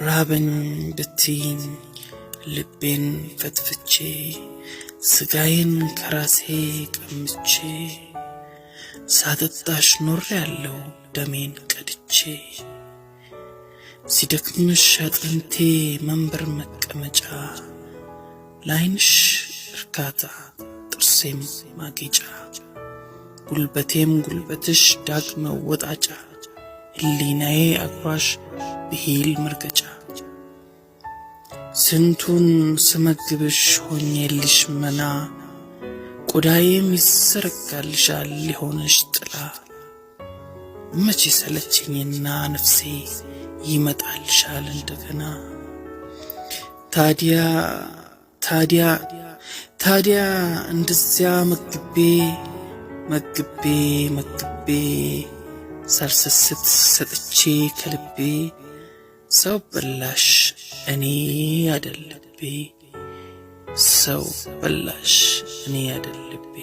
ራበኝ ብትይኝ ልቤን ፈትፍቼ ስጋዬን ከራሴ ቀምቼ ሳጠጣሽ ኖሬያለሁ ደሜን ቀድቼ ሲደክምሽ አጥንቴ መንበር መቀመጫ ላይንሽ እርካታ ጥርሴም ማጌጫ ጉልበቴም ጉልበትሽ ዳግመ ወጣጫ ህሊናዬ አጉራሽ ብሂል መርገጫ ስንቱን ስመግብሽ ሆኜልሽ መና ቆዳዬም ይዘረጋልሻል ሊሆንሽ ጥላ መቼ ሰለቸኝና ነፍሴ ይመጣልሻል እንደገና ታዲያ እንደዚያ መግቤ ሳልሰስት ሰጥቼ ከልቤ ሰው በላሽ እኔ አይደልቤ ሰው በላሽ እኔ አይደልቤ